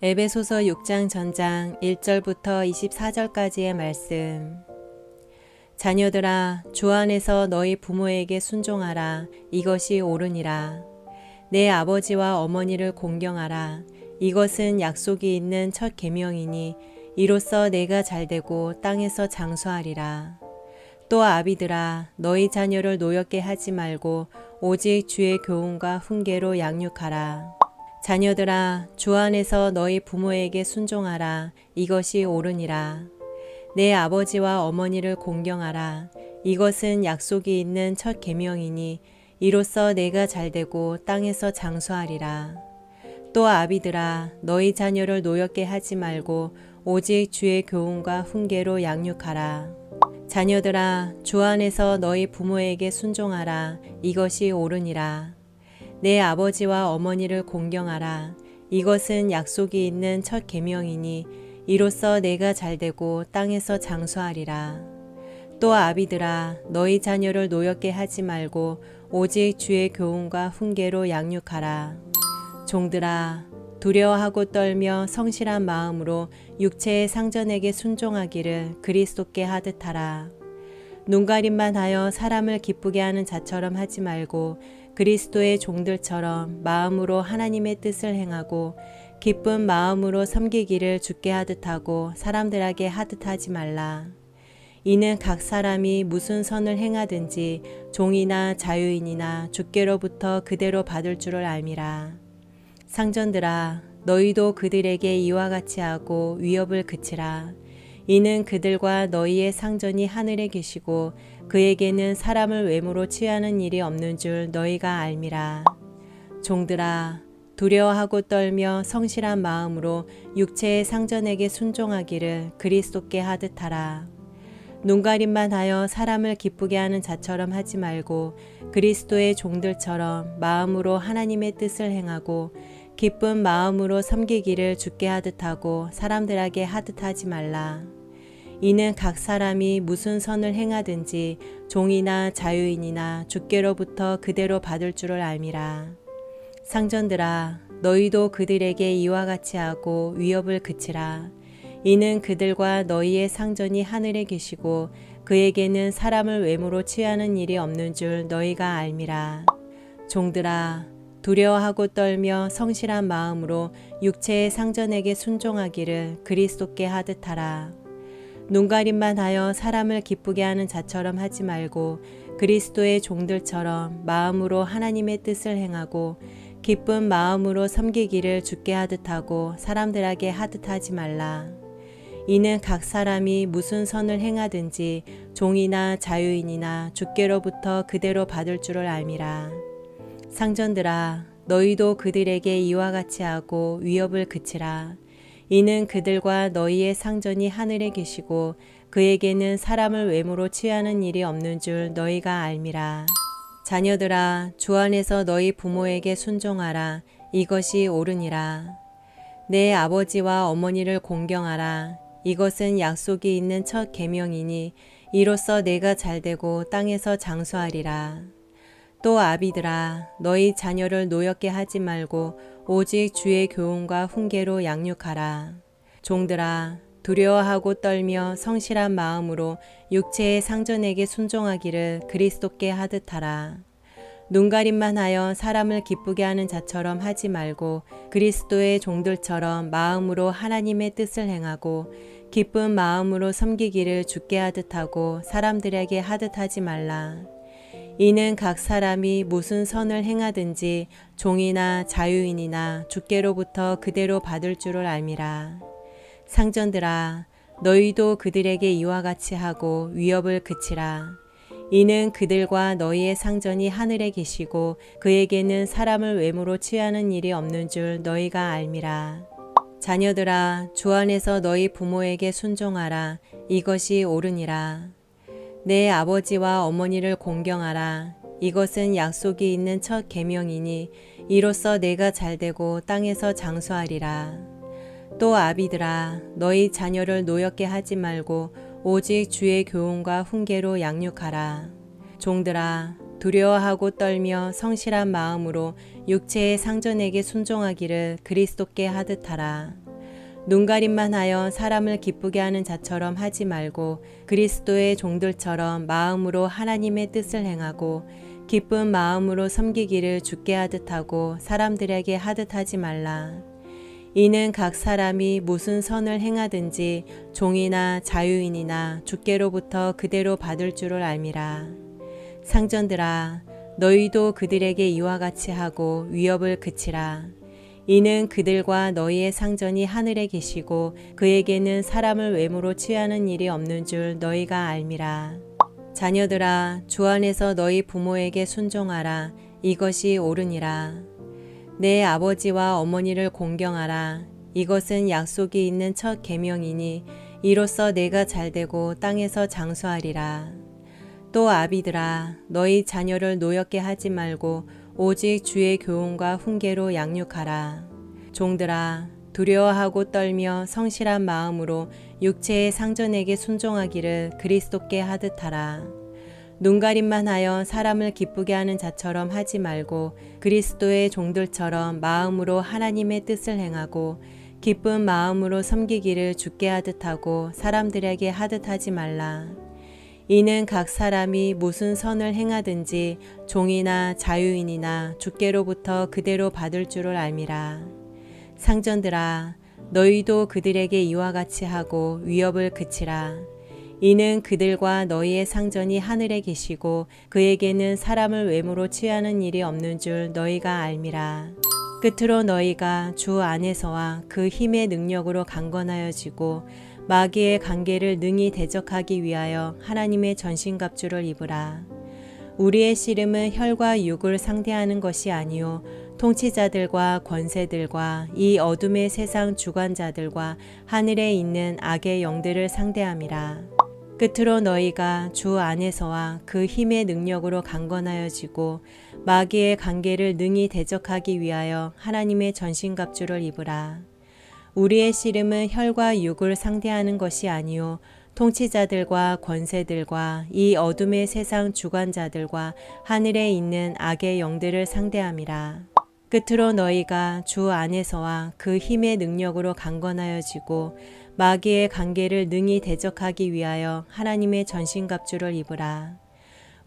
에베소서 6장 전장 1절부터 24절까지의 말씀. 자녀들아, 주 안에서 너희 부모에게 순종하라. 이것이 옳으니라. 내 아버지와 어머니를 공경하라. 이것은 약속이 있는 첫 계명이니 이로써 내가 잘되고 땅에서 장수하리라. 또 아비들아, 너희 자녀를 노엽게 하지 말고 오직 주의 교훈과 훈계로 양육하라. 자녀들아, 주 안에서 너희 부모에게 순종하라. 이것이 옳으니라. 내 아버지와 어머니를 공경하라. 이것은 약속이 있는 첫 계명이니 이로써 내가 잘되고 땅에서 장수하리라. 또 아비들아, 너희 자녀를 노엽게 하지 말고 오직 주의 교훈과 훈계로 양육하라. 자녀들아, 주 안에서 너희 부모에게 순종하라. 이것이 옳으니라. 내 아버지와 어머니를 공경하라. 이것은 약속이 있는 첫 계명이니 이로써 내가 잘되고 땅에서 장수하리라. 또 아비들아, 너희 자녀를 노엽게 하지 말고 오직 주의 교훈과 훈계로 양육하라. 종들아, 두려워하고 떨며 성실한 마음으로 육체의 상전에게 순종하기를 그리스도께 하듯 하라. 눈가림만 하여 사람을 기쁘게 하는 자처럼 하지 말고 그리스도의 종들처럼 마음으로 하나님의 뜻을 행하고 기쁜 마음으로 섬기기를 주께 하듯 하고 사람들에게 하듯 하지 말라. 이는 각 사람이 무슨 선을 행하든지 종이나 자유인이나 주께로부터 그대로 받을 줄을 알미라. 상전들아, 너희도 그들에게 이와 같이 하고 위협을 그치라. 이는 그들과 너희의 상전이 하늘에 계시고 그에게는 사람을 외모로 취하는 일이 없는 줄 너희가 알미라. 종들아, 두려워하고 떨며 성실한 마음으로 육체의 상전에게 순종하기를 그리스도께 하듯 하라. 눈가림만 하여 사람을 기쁘게 하는 자처럼 하지 말고 그리스도의 종들처럼 마음으로 하나님의 뜻을 행하고 기쁜 마음으로 섬기기를 주께 하듯 하고 사람들에게 하듯 하지 말라. 이는 각 사람이 무슨 선을 행하든지 종이나 자유인이나 주께로부터 그대로 받을 줄을 알미라. 상전들아, 너희도 그들에게 이와 같이 하고 위협을 그치라. 이는 그들과 너희의 상전이 하늘에 계시고 그에게는 사람을 외모로 취하는 일이 없는 줄 너희가 알미라. 종들아, 두려워하고 떨며 성실한 마음으로 육체의 상전에게 순종하기를 그리스도께 하듯 하라. 눈가림만 하여 사람을 기쁘게 하는 자처럼 하지 말고 그리스도의 종들처럼 마음으로 하나님의 뜻을 행하고 기쁜 마음으로 섬기기를 주께 하듯 하고 사람들에게 하듯 하지 말라. 이는 각 사람이 무슨 선을 행하든지 종이나 자유인이나 주께로부터 그대로 받을 줄을 알미라. 상전들아, 너희도 그들에게 이와 같이 하고 위협을 그치라. 이는 그들과 너희의 상전이 하늘에 계시고 그에게는 사람을 외모로 취하는 일이 없는 줄 너희가 알미라. 자녀들아, 주 안에서 너희 부모에게 순종하라. 이것이 옳으니라. 내 아버지와 어머니를 공경하라. 이것은 약속이 있는 첫 계명이니 이로써 내가 잘되고 땅에서 장수하리라. 또 아비들아, 너희 자녀를 노엽게 하지 말고 오직 주의 교훈과 훈계로 양육하라. 종들아, 두려워하고 떨며 성실한 마음으로 육체의 상전에게 순종하기를 그리스도께 하듯 하라. 눈가림만 하여 사람을 기쁘게 하는 자처럼 하지 말고 그리스도의 종들처럼 마음으로 하나님의 뜻을 행하고 기쁜 마음으로 섬기기를 주께 하듯 하고 사람들에게 하듯 하지 말라. 이는 각 사람이 무슨 선을 행하든지 종이나 자유인이나 주께로부터 그대로 받을 줄을 알미라. 상전들아, 너희도 그들에게 이와 같이 하고 위협을 그치라. 이는 그들과 너희의 상전이 하늘에 계시고 그에게는 사람을 외모로 취하는 일이 없는 줄 너희가 알미라. 자녀들아, 주 안에서 너희 부모에게 순종하라. 이것이 옳으니라. 내 아버지와 어머니를 공경하라. 이것은 약속이 있는 첫 계명이니 이로써 내가 잘되고 땅에서 장수하리라. 또 아비들아, 너희 자녀를 노엽게 하지 말고 오직 주의 교훈과 훈계로 양육하라. 종들아, 두려워하고 떨며 성실한 마음으로 육체의 상전에게 순종하기를 그리스도께 하듯 하라. 눈가림만 하여 사람을 기쁘게 하는 자처럼 하지 말고 그리스도의 종들처럼 마음으로 하나님의 뜻을 행하고 기쁜 마음으로 섬기기를 주께 하듯 하고 사람들에게 하듯 하지 말라. 이는 각 사람이 무슨 선을 행하든지 종이나 자유인이나 주께로부터 그대로 받을 줄을 알미라. 상전들아, 너희도 그들에게 이와 같이 하고 위협을 그치라. 이는 그들과 너희의 상전이 하늘에 계시고 그에게는 사람을 외모로 취하는 일이 없는 줄 너희가 알미라. 자녀들아, 주 안에서 너희 부모에게 순종하라. 이것이 옳으니라. 내 아버지와 어머니를 공경하라. 이것은 약속이 있는 첫 계명이니 이로써 내가 잘되고 땅에서 장수하리라. 또 아비들아, 너희 자녀를 노엽게 하지 말고 오직 주의 교훈과 훈계로 양육하라. 종들아, 두려워하고 떨며 성실한 마음으로 육체의 상전에게 순종하기를 그리스도께 하듯 하라. 눈가림만 하여 사람을 기쁘게 하는 자처럼 하지 말고 그리스도의 종들처럼 마음으로 하나님의 뜻을 행하고 기쁜 마음으로 섬기기를 주께 하듯 하고 사람들에게 하듯 하지 말라. 이는 각 사람이 무슨 선을 행하든지 종이나 자유인이나 주께로부터 그대로 받을 줄을 알미라. 상전들아, 너희도 그들에게 이와 같이 하고 위협을 그치라. 이는 그들과 너희의 상전이 하늘에 계시고 그에게는 사람을 외모로 취하는 일이 없는 줄 너희가 알미라. 끝으로 너희가 주 안에서와 그 힘의 능력으로 강건하여지고 마귀의 관계를 능히 대적하기 위하여 하나님의 전신갑주를 입으라. 우리의 씨름은 혈과 육을 상대하는 것이 아니요 통치자들과 권세들과 이 어둠의 세상 주관자들과 하늘에 있는 악의 영들을 상대함이라. 끝으로 너희가 주 안에서와 그 힘의 능력으로 강건하여지고 마귀의 관계를 능히 대적하기 위하여 하나님의 전신갑주를 입으라. 우리의 씨름은 혈과 육을 상대하는 것이 아니요 통치자들과 권세들과 이 어둠의 세상 주관자들과 하늘에 있는 악의 영들을 상대함이라. 끝으로 너희가 주 안에서와 그 힘의 능력으로 강건하여지고 마귀의 관계를 능히 대적하기 위하여 하나님의 전신갑주를 입으라.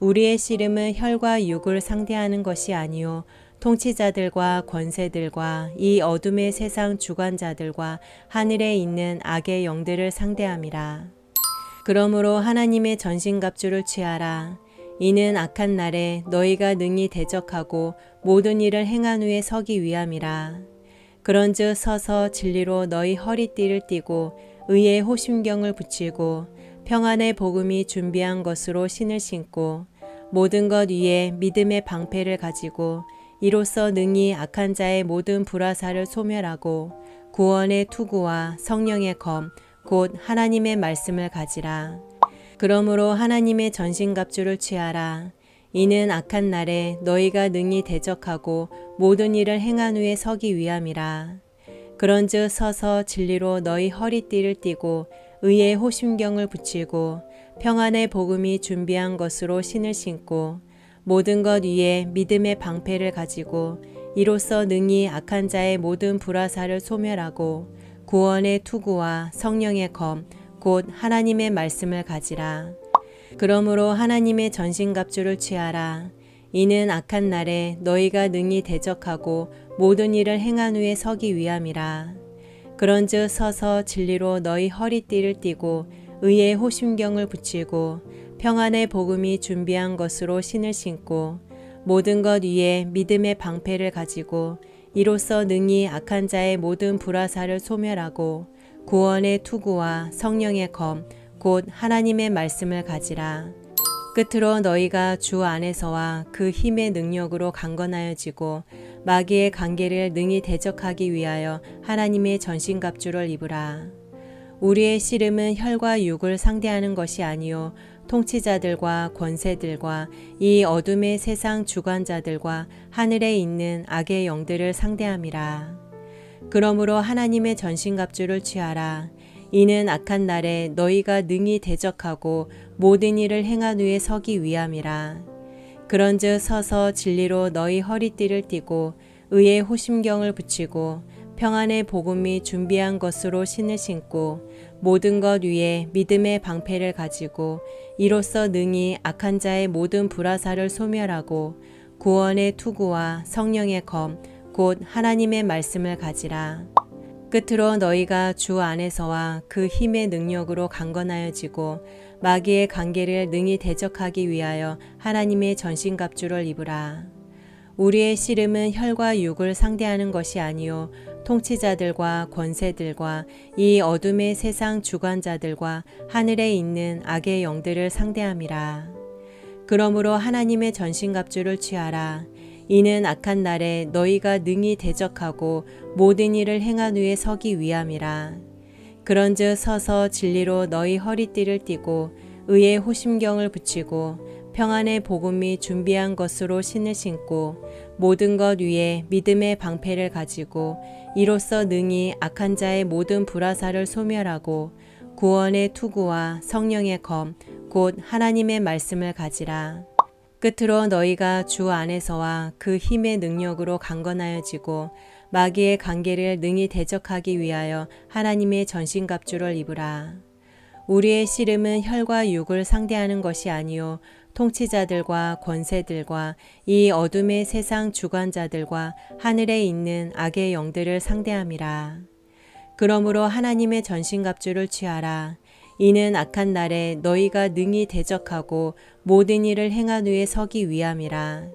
우리의 씨름은 혈과 육을 상대하는 것이 아니요 통치자들과 권세들과 이 어둠의 세상 주관자들과 하늘에 있는 악의 영들을 상대함이라. 그러므로 하나님의 전신갑주를 취하라. 이는 악한 날에 너희가 능히 대적하고 모든 일을 행한 후에 서기 위함이라. 그런즉 서서 진리로 너희 허리띠를 띠고 의의 호심경을 붙이고 평안의 복음이 준비한 것으로 신을 신고 모든 것 위에 믿음의 방패를 가지고 이로써 능히 악한 자의 모든 불화살을 소멸하고 구원의 투구와 성령의 검 곧 하나님의 말씀을 가지라. 그러므로 하나님의 전신갑주를 취하라. 이는 악한 날에 너희가 능히 대적하고 모든 일을 행한 후에 서기 위함이라. 그런즉 서서 진리로 너희 허리띠를 띠고 의의 호심경을 붙이고 평안의 복음이 준비한 것으로 신을 신고 모든 것 위에 믿음의 방패를 가지고 이로써 능히 악한 자의 모든 불화살을 소멸하고 구원의 투구와 성령의 검 곧 하나님의 말씀을 가지라. 그러므로 하나님의 전신갑주를 취하라. 이는 악한 날에 너희가 능히 대적하고 모든 일을 행한 후에 서기 위함이라. 그런즉 서서 진리로 너희 허리띠를 띠고 의의 호심경을 붙이고 평안의 복음이 준비한 것으로 신을 신고 모든 것 위에 믿음의 방패를 가지고 이로써 능히 악한 자의 모든 불화살을 소멸하고 구원의 투구와 성령의 검 곧 하나님의 말씀을 가지라. 끝으로 너희가 주 안에서와 그 힘의 능력으로 강건하여지고 마귀의 관계를 능히 대적하기 위하여 하나님의 전신갑주를 입으라. 우리의 씨름은 혈과 육을 상대하는 것이 아니요 통치자들과 권세들과 이 어둠의 세상 주관자들과 하늘에 있는 악의 영들을 상대함이라. 그러므로 하나님의 전신갑주를 취하라. 이는 악한 날에 너희가 능히 대적하고 모든 일을 행한 후에 서기 위함이라. 그런즉 서서 진리로 너희 허리띠를 띠고 의의 호심경을 붙이고 평안의 복음이 준비한 것으로 신을 신고 모든 것 위에 믿음의 방패를 가지고 이로써 능히 악한 자의 모든 불화살을 소멸하고 구원의 투구와 성령의 검 곧 하나님의 말씀을 가지라. 끝으로 너희가 주 안에서와 그 힘의 능력으로 강건하여지고 마귀의 관계를 능히 대적하기 위하여 하나님의 전신갑주를 입으라. 우리의 씨름은 혈과 육을 상대하는 것이 아니요 통치자들과 권세들과 이 어둠의 세상 주관자들과 하늘에 있는 악의 영들을 상대함이라. 그러므로 하나님의 전신갑주를 취하라. 이는 악한 날에 너희가 능히 대적하고 모든 일을 행한 후에 서기 위함이라. 그런즉 서서 진리로 너희 허리띠를 띠고 의의 호심경을 붙이고 평안의 복음이 준비한 것으로 신을 신고 모든 것 위에 믿음의 방패를 가지고 이로써 능히 악한 자의 모든 불화살을 소멸하고 구원의 투구와 성령의 검 곧 하나님의 말씀을 가지라. 끝으로 너희가 주 안에서와 그 힘의 능력으로 강건하여지고 마귀의 관계를 능히 대적하기 위하여 하나님의 전신갑주를 입으라. 우리의 씨름은 혈과 육을 상대하는 것이 아니요 통치자들과 권세들과 이 어둠의 세상 주관자들과 하늘에 있는 악의 영들을 상대함이라. 그러므로 하나님의 전신갑주를 취하라. 이는 악한 날에 너희가 능히 대적하고 모든 일을 행한 후에 서기 위함이라.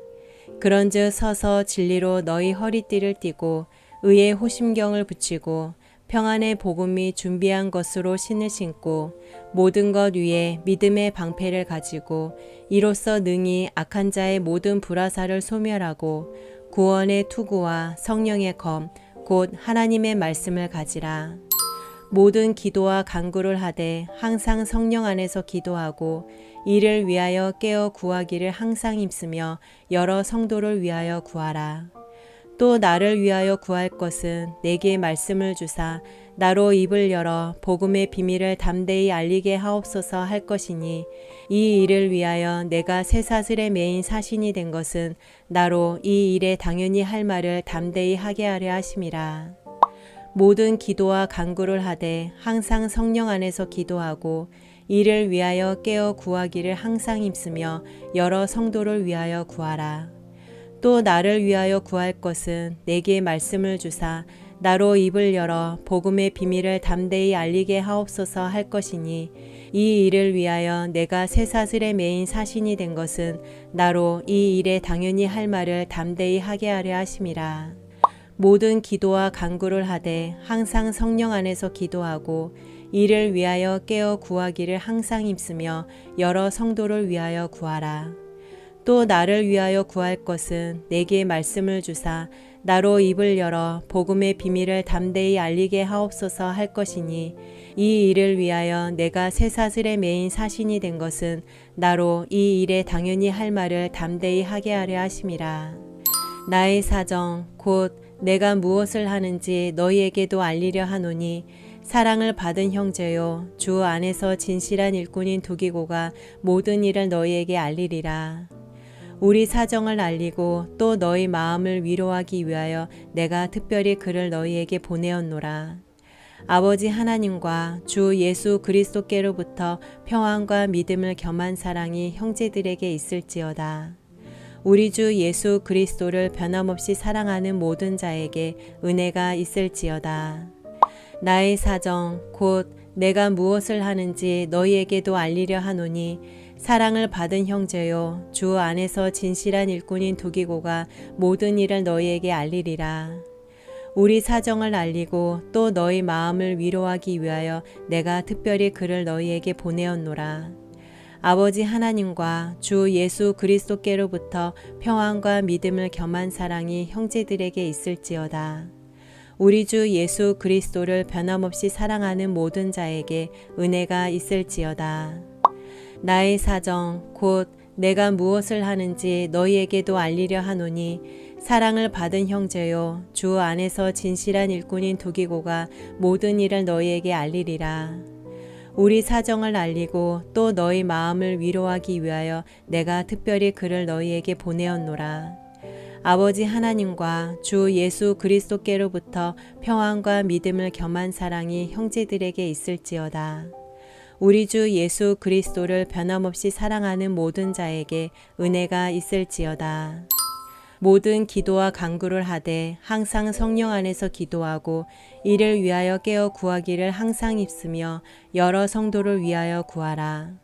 그런즉 서서 진리로 너희 허리띠를 띠고 의의 호심경을 붙이고 평안의 복음이 준비한 것으로 신을 신고 모든 것 위에 믿음의 방패를 가지고 이로써 능히 악한 자의 모든 불화살을 소멸하고 구원의 투구와 성령의 검 곧 하나님의 말씀을 가지라. 모든 기도와 간구를 하되 항상 성령 안에서 기도하고 이를 위하여 깨어 구하기를 항상 힘쓰며 여러 성도를 위하여 구하라. 또 나를 위하여 구할 것은 내게 말씀을 주사 나로 입을 열어 복음의 비밀을 담대히 알리게 하옵소서 할 것이니 이 일을 위하여 내가 쇠사슬에 매인 사신이 된 것은 나로 이 일에 당연히 할 말을 담대히 하게 하려 하심이라. 모든 기도와 간구를 하되 항상 성령 안에서 기도하고 이를 위하여 깨어 구하기를 항상 힘쓰며 여러 성도를 위하여 구하라. 또 나를 위하여 구할 것은 내게 말씀을 주사 나로 입을 열어 복음의 비밀을 담대히 알리게 하옵소서 할 것이니 이 일을 위하여 내가 쇠사슬에 매인 사신이 된 것은 나로 이 일에 당연히 할 말을 담대히 하게 하려 하심이라. 모든 기도와 간구를 하되 항상 성령 안에서 기도하고 이를 위하여 깨어 구하기를 항상 힘쓰며 여러 성도를 위하여 구하라. 또 나를 위하여 구할 것은 내게 말씀을 주사 나로 입을 열어 복음의 비밀을 담대히 알리게 하옵소서 할 것이니 이 일을 위하여 내가 쇠사슬에 매인 사신이 된 것은 나로 이 일에 당연히 할 말을 담대히 하게 하려 하심이라. 나의 사정 곧 내가 무엇을 하는지 너희에게도 알리려 하노니 사랑을 받은 형제요 주 안에서 진실한 일꾼인 두기고가 모든 일을 너희에게 알리리라. 우리 사정을 알리고 또 너희 마음을 위로하기 위하여 내가 특별히 그를 너희에게 보내었노라. 아버지 하나님과 주 예수 그리스도께로부터 평안과 믿음을 겸한 사랑이 형제들에게 있을지어다. 우리 주 예수 그리스도를 변함없이 사랑하는 모든 자에게 은혜가 있을지어다. 나의 사정 곧 내가 무엇을 하는지 너희에게도 알리려 하노니 사랑을 받은 형제요 주 안에서 진실한 일꾼인 두기고가 모든 일을 너희에게 알리리라. 우리 사정을 알리고 또 너희 마음을 위로하기 위하여 내가 특별히 그를 너희에게 보내었노라. 아버지 하나님과 주 예수 그리스도께로부터 평안과 믿음을 겸한 사랑이 형제들에게 있을지어다. 우리 주 예수 그리스도를 변함없이 사랑하는 모든 자에게 은혜가 있을지어다. 나의 사정 곧 내가 무엇을 하는지 너희에게도 알리려 하노니 사랑을 받은 형제요 주 안에서 진실한 일꾼인 두기고가 모든 일을 너희에게 알리리라. 우리 사정을 알리고 또 너희 마음을 위로하기 위하여 내가 특별히 그를 너희에게 보내었노라. 아버지 하나님과 주 예수 그리스도께로부터 평안과 믿음을 겸한 사랑이 형제들에게 있을지어다. 우리 주 예수 그리스도를 변함없이 사랑하는 모든 자에게 은혜가 있을지어다. 모든 기도와 간구를 하되 항상 성령 안에서 기도하고 이를 위하여 깨어 구하기를 항상 입쓰며 여러 성도를 위하여 구하라.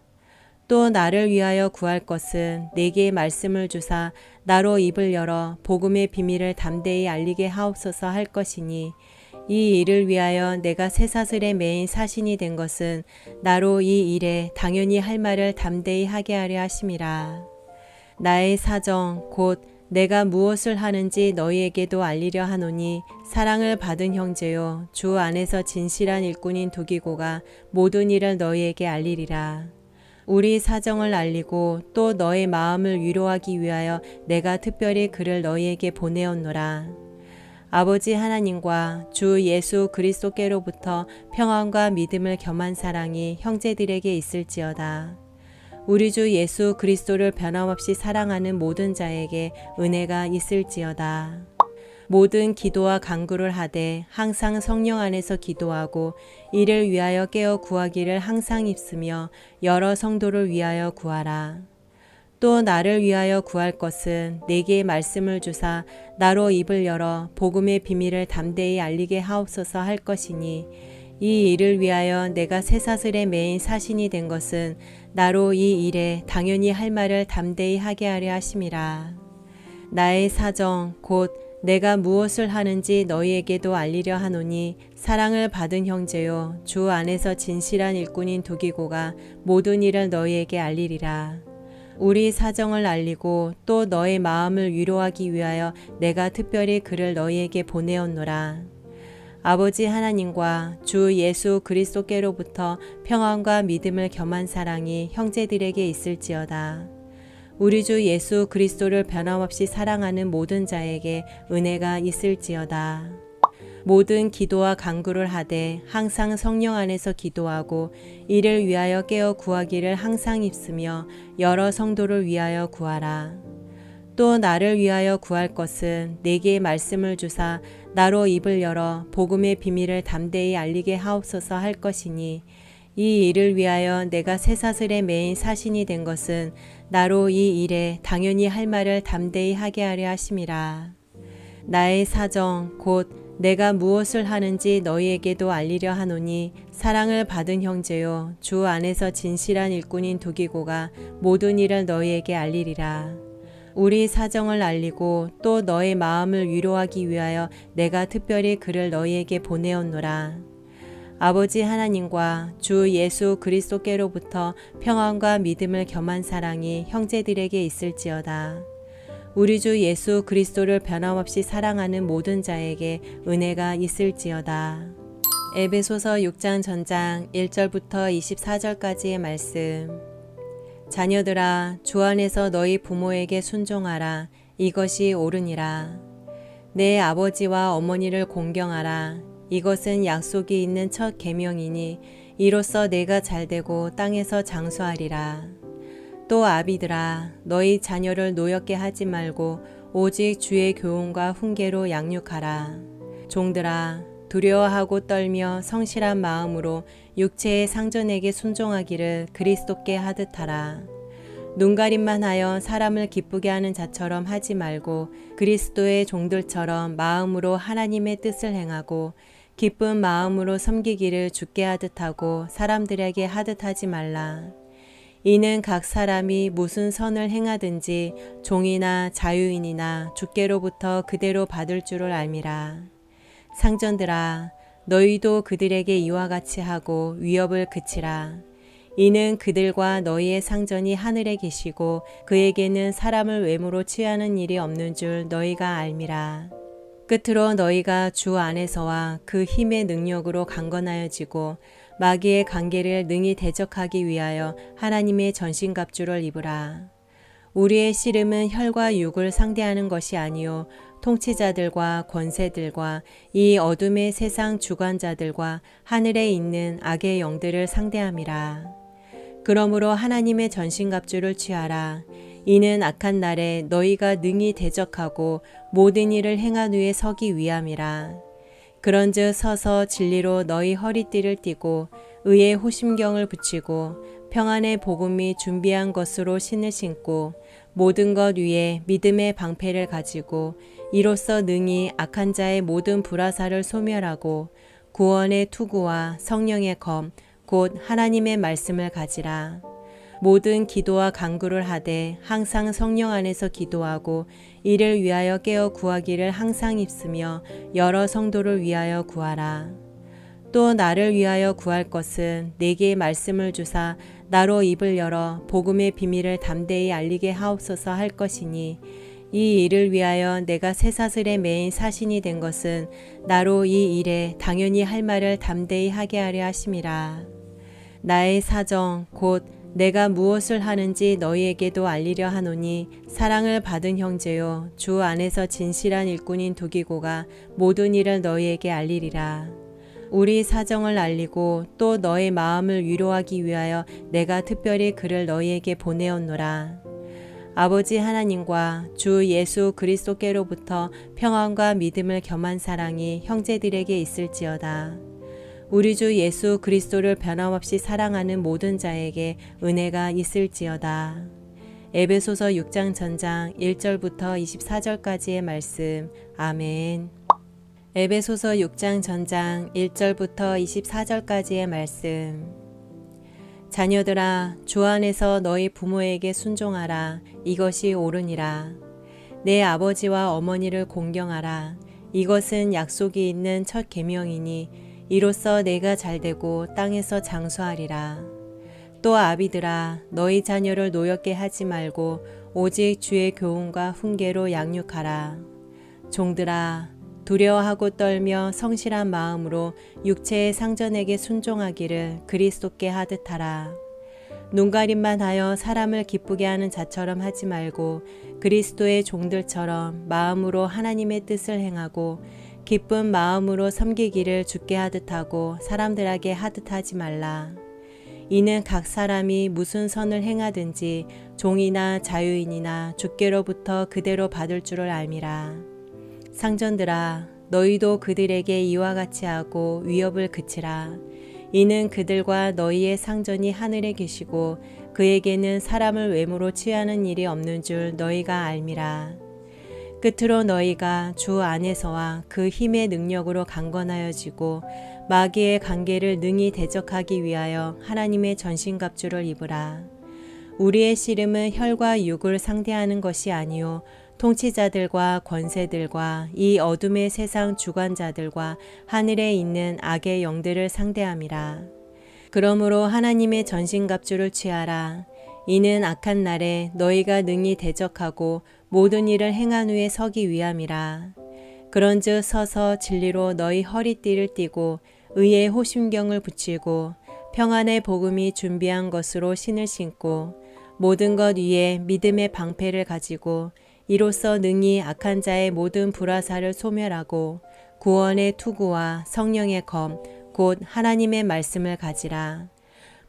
또 나를 위하여 구할 것은 내게 말씀을 주사 나로 입을 열어 복음의 비밀을 담대히 알리게 하옵소서 할 것이니 이 일을 위하여 내가 쇠사슬에 매인 사신이 된 것은 나로 이 일에 당연히 할 말을 담대히 하게 하려 하심이라. 나의 사정 곧 내가 무엇을 하는지 너희에게도 알리려 하노니 사랑을 받은 형제요 주 안에서 진실한 일꾼인 두기고가 모든 일을 너희에게 알리리라. 우리 사정을 알리고 또 너의 마음을 위로하기 위하여 내가 특별히 그를 너희에게 보내었노라. 아버지 하나님과 주 예수 그리스도께로부터 평안과 믿음을 겸한 사랑이 형제들에게 있을지어다. 우리 주 예수 그리스도를 변함없이 사랑하는 모든 자에게 은혜가 있을지어다. 모든 기도와 간구를 하되 항상 성령 안에서 기도하고 이를 위하여 깨어 구하기를 항상 입쓰며 여러 성도를 위하여 구하라. 또 나를 위하여 구할 것은 내게 말씀을 주사 나로 입을 열어 복음의 비밀을 담대히 알리게 하옵소서 할 것이니 이 일을 위하여 내가 쇠사슬에 매인 사신이 된 것은 나로 이 일에 당연히 할 말을 담대히 하게 하려 하심이라. 나의 사정 곧 내가 무엇을 하는지 너희에게도 알리려 하노니 사랑을 받은 형제요 주 안에서 진실한 일꾼인 두기고가 모든 일을 너희에게 알리리라. 우리 사정을 알리고 또 너의 마음을 위로하기 위하여 내가 특별히 그를 너희에게 보내었노라. 아버지 하나님과 주 예수 그리스도께로부터 평안과 믿음을 겸한 사랑이 형제들에게 있을지어다. 우리 주 예수 그리스도를 변함없이 사랑하는 모든 자에게 은혜가 있을지어다. 모든 기도와 간구를 하되 항상 성령 안에서 기도하고 이를 위하여 깨어 구하기를 항상 입쓰며 여러 성도를 위하여 구하라. 또 나를 위하여 구할 것은 내게 말씀을 주사 나로 입을 열어 복음의 비밀을 담대히 알리게 하옵소서 할 것이니 이 일을 위하여 내가 쇠사슬에 매인 사신이 된 것은 나로 이 일에 당연히 할 말을 담대히 하게 하려 하심이라. 나의 사정 곧 내가 무엇을 하는지 너희에게도 알리려 하노니 사랑을 받은 형제요 주 안에서 진실한 일꾼인 두기고가 모든 일을 너희에게 알리리라. 우리 사정을 알리고 또 너의 마음을 위로하기 위하여 내가 특별히 그를 너희에게 보내었노라. 아버지 하나님과 주 예수 그리스도께로부터 평안과 믿음을 겸한 사랑이 형제들에게 있을지어다. 우리 주 예수 그리스도를 변함없이 사랑하는 모든 자에게 은혜가 있을지어다. 에베소서 6장 전장 1절부터 24절까지의 말씀. 자녀들아 주 안에서 너희 부모에게 순종하라. 이것이 옳으니라. 내 아버지와 어머니를 공경하라. 이것은 약속이 있는 첫 계명이니 이로써 내가 잘되고 땅에서 장수하리라. 또 아비들아 너희 자녀를 노엽게 하지 말고 오직 주의 교훈과 훈계로 양육하라. 종들아 두려워하고 떨며 성실한 마음으로 육체의 상전에게 순종하기를 그리스도께 하듯 하라. 눈가림만 하여 사람을 기쁘게 하는 자처럼 하지 말고 그리스도의 종들처럼 마음으로 하나님의 뜻을 행하고 기쁜 마음으로 섬기기를 주께 하듯 하고 사람들에게 하듯 하지 말라. 이는 각 사람이 무슨 선을 행하든지 종이나 자유인이나 주께로부터 그대로 받을 줄을 알미라. 상전들아 너희도 그들에게 이와 같이 하고 위협을 그치라. 이는 그들과 너희의 상전이 하늘에 계시고 그에게는 사람을 외모로 취하는 일이 없는 줄 너희가 알미라. 끝으로 너희가 주 안에서와 그 힘의 능력으로 강건하여지고 마귀의 관계를 능히 대적하기 위하여 하나님의 전신갑주를 입으라. 우리의 씨름은 혈과 육을 상대하는 것이 아니요 통치자들과 권세들과 이 어둠의 세상 주관자들과 하늘에 있는 악의 영들을 상대함이라. 그러므로 하나님의 전신갑주를 취하라. 이는 악한 날에 너희가 능히 대적하고 모든 일을 행한 후에 서기 위함이라. 그런즉 서서 진리로 너희 허리띠를 띠고 의의 호심경을 붙이고 평안의 복음이 준비한 것으로 신을 신고 모든 것 위에 믿음의 방패를 가지고 이로써 능히 악한 자의 모든 불화살을 소멸하고 구원의 투구와 성령의 검 곧 하나님의 말씀을 가지라. 모든 기도와 간구를 하되 항상 성령 안에서 기도하고 이를 위하여 깨어 구하기를 항상 입으며 여러 성도를 위하여 구하라. 또 나를 위하여 구할 것은 내게 말씀을 주사 나로 입을 열어 복음의 비밀을 담대히 알리게 하옵소서 할 것이니 이 일을 위하여 내가 쇠사슬에 매인 사신이 된 것은 나로 이 일에 당연히 할 말을 담대히 하게 하려 하심이라. 나의 사정 곧 내가 무엇을 하는지 너희에게도 알리려 하노니 사랑을 받은 형제요 주 안에서 진실한 일꾼인 두기고가 모든 일을 너희에게 알리리라. 우리 사정을 알리고 또 너의 마음을 위로하기 위하여 내가 특별히 그를 너희에게 보내었노라. 아버지 하나님과 주 예수 그리스도께로부터 평안과 믿음을 겸한 사랑이 형제들에게 있을지어다. 우리 주 예수 그리스도를 변함없이 사랑하는 모든 자에게 은혜가 있을지어다. 에베소서 6장 전장 1절부터 24절까지의 말씀. 아멘. 에베소서 6장 전장 1절부터 24절까지의 말씀. 자녀들아, 주 안에서 너희 부모에게 순종하라. 이것이 옳으니라. 내 아버지와 어머니를 공경하라. 이것은 약속이 있는 첫 계명이니 이로써 내가 잘되고 땅에서 장수하리라. 또 아비들아, 너희 자녀를 노엽게 하지 말고 오직 주의 교훈과 훈계로 양육하라. 종들아, 두려워하고 떨며 성실한 마음으로 육체의 상전에게 순종하기를 그리스도께 하듯 하라. 눈가림만 하여 사람을 기쁘게 하는 자처럼 하지 말고 그리스도의 종들처럼 마음으로 하나님의 뜻을 행하고 기쁜 마음으로 섬기기를 주께 하듯 하고 사람들에게 하듯 하지 말라. 이는 각 사람이 무슨 선을 행하든지 종이나 자유인이나 주께로부터 그대로 받을 줄을 알미라. 상전들아, 너희도 그들에게 이와 같이 하고 위협을 그치라. 이는 그들과 너희의 상전이 하늘에 계시고 그에게는 사람을 외모로 취하는 일이 없는 줄 너희가 알미라. 끝으로 너희가 주 안에서와 그 힘의 능력으로 강건하여지고 마귀의 관계를 능히 대적하기 위하여 하나님의 전신갑주를 입으라. 우리의 씨름은 혈과 육을 상대하는 것이 아니요 통치자들과 권세들과 이 어둠의 세상 주관자들과 하늘에 있는 악의 영들을 상대함이라. 그러므로 하나님의 전신갑주를 취하라. 이는 악한 날에 너희가 능히 대적하고 모든 일을 행한 후에 서기 위함이라. 그런즉 서서 진리로 너희 허리띠를 띠고 의의 호심경을 붙이고 평안의 복음이 준비한 것으로 신을 신고 모든 것 위에 믿음의 방패를 가지고 이로써 능히 악한 자의 모든 불화살을 소멸하고 구원의 투구와 성령의 검 곧 하나님의 말씀을 가지라.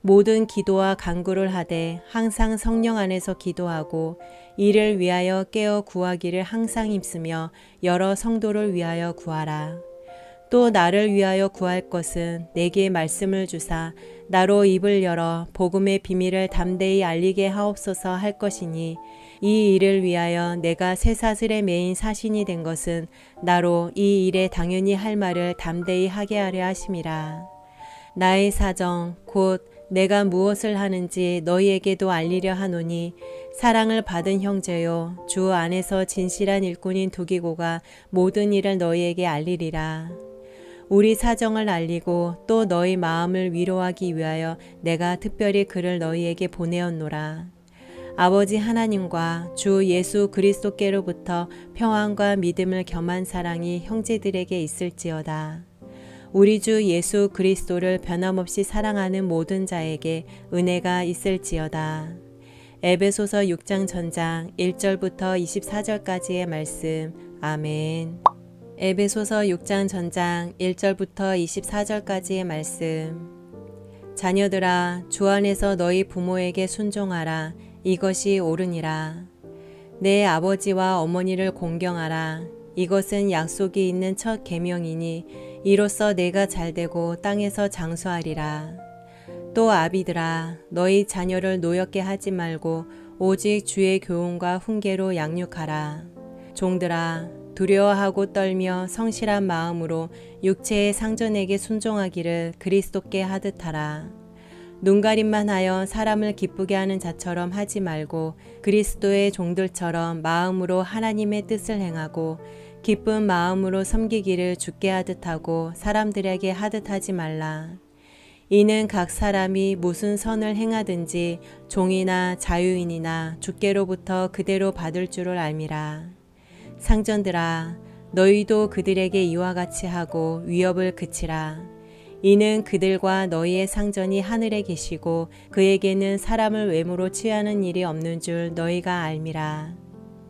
모든 기도와 간구를 하되 항상 성령 안에서 기도하고 이를 위하여 깨어 구하기를 항상 힘쓰며 여러 성도를 위하여 구하라. 또 나를 위하여 구할 것은 내게 말씀을 주사 나로 입을 열어 복음의 비밀을 담대히 알리게 하옵소서 할 것이니 이 일을 위하여 내가 쇠사슬에 매인 사신이 된 것은 나로 이 일에 당연히 할 말을 담대히 하게 하려 하심이라. 나의 사정 곧 내가 무엇을 하는지 너희에게도 알리려 하노니 사랑을 받은 형제요 주 안에서 진실한 일꾼인 두기고가 모든 일을 너희에게 알리리라. 우리 사정을 알리고 또 너희 마음을 위로하기 위하여 내가 특별히 그를 너희에게 보내었노라. 아버지 하나님과 주 예수 그리스도께로부터 평안과 믿음을 겸한 사랑이 형제들에게 있을지어다. 우리 주 예수 그리스도를 변함없이 사랑하는 모든 자에게 은혜가 있을지어다. 에베소서 6장 전장 1절부터 24절까지의 말씀. 아멘. 에베소서 6장 전장 1절부터 24절까지의 말씀. 자녀들아, 주 안에서 너희 부모에게 순종하라. 이것이 옳으니라. 내 아버지와 어머니를 공경하라. 이것은 약속이 있는 첫 계명이니 이로써 내가 잘되고 땅에서 장수하리라. 또 아비들아, 너희 자녀를 노엽게 하지 말고 오직 주의 교훈과 훈계로 양육하라. 종들아, 두려워하고 떨며 성실한 마음으로 육체의 상전에게 순종하기를 그리스도께 하듯 하라. 눈가림만 하여 사람을 기쁘게 하는 자처럼 하지 말고 그리스도의 종들처럼 마음으로 하나님의 뜻을 행하고 기쁜 마음으로 섬기기를 주께 하듯 하고 사람들에게 하듯 하지 말라. 이는 각 사람이 무슨 선을 행하든지 종이나 자유인이나 주께로부터 그대로 받을 줄을 알미라. 상전들아, 너희도 그들에게 이와 같이 하고 위협을 그치라. 이는 그들과 너희의 상전이 하늘에 계시고 그에게는 사람을 외모로 취하는 일이 없는 줄 너희가 알미라.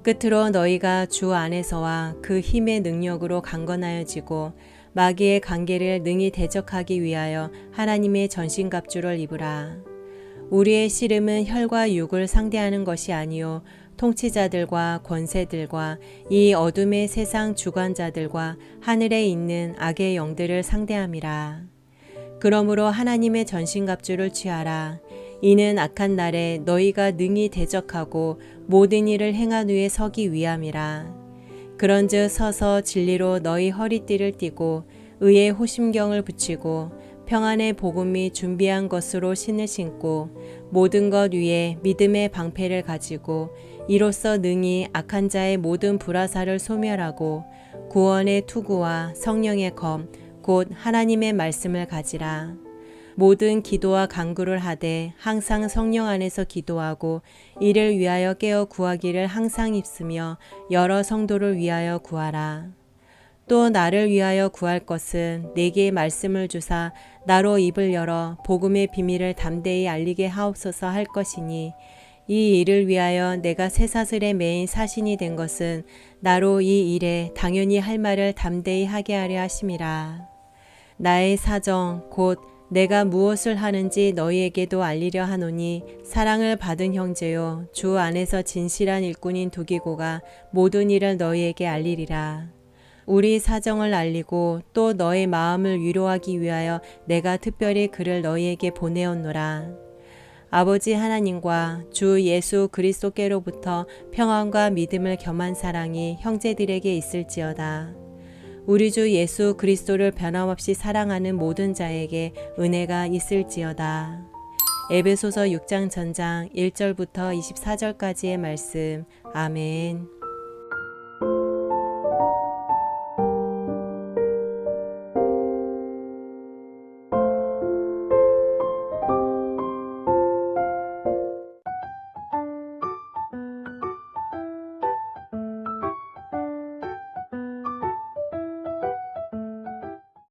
끝으로 너희가 주 안에서와 그 힘의 능력으로 강건하여지고 마귀의 관계를 능히 대적하기 위하여 하나님의 전신갑주를 입으라. 우리의 씨름은 혈과 육을 상대하는 것이 아니요 통치자들과 권세들과 이 어둠의 세상 주관자들과 하늘에 있는 악의 영들을 상대함이라. 그러므로 하나님의 전신갑주를 취하라. 이는 악한 날에 너희가 능히 대적하고 모든 일을 행한 후에 서기 위함이라. 그런즉 서서 진리로 너희 허리띠를 띠고 의의 호심경을 붙이고 평안의 복음이 준비한 것으로 신을 신고 모든 것 위에 믿음의 방패를 가지고 이로써 능히 악한 자의 모든 불화살을 소멸하고 구원의 투구와 성령의 검 곧 하나님의 말씀을 가지라. 모든 기도와 간구를 하되 항상 성령 안에서 기도하고 이를 위하여 깨어 구하기를 항상 입으며 여러 성도를 위하여 구하라. 또 나를 위하여 구할 것은 내게 말씀을 주사 나로 입을 열어 복음의 비밀을 담대히 알리게 하옵소서 할 것이니 이 일을 위하여 내가 쇠사슬에 매인 사신이 된 것은 나로 이 일에 당연히 할 말을 담대히 하게 하려 하심이라. 나의 사정 곧 내가 무엇을 하는지 너희에게도 알리려 하노니 사랑을 받은 형제요 주 안에서 진실한 일꾼인 두기고가 모든 일을 너희에게 알리리라. 우리 사정을 알리고 또 너의 마음을 위로하기 위하여 내가 특별히 그를 너희에게 보내었노라. 아버지 하나님과 주 예수 그리스도께로부터 평안과 믿음을 겸한 사랑이 형제들에게 있을지어다. 우리 주 예수 그리스도를 변함없이 사랑하는 모든 자에게 은혜가 있을지어다. 에베소서 6장 전장 1절부터 24절까지의 말씀. 아멘.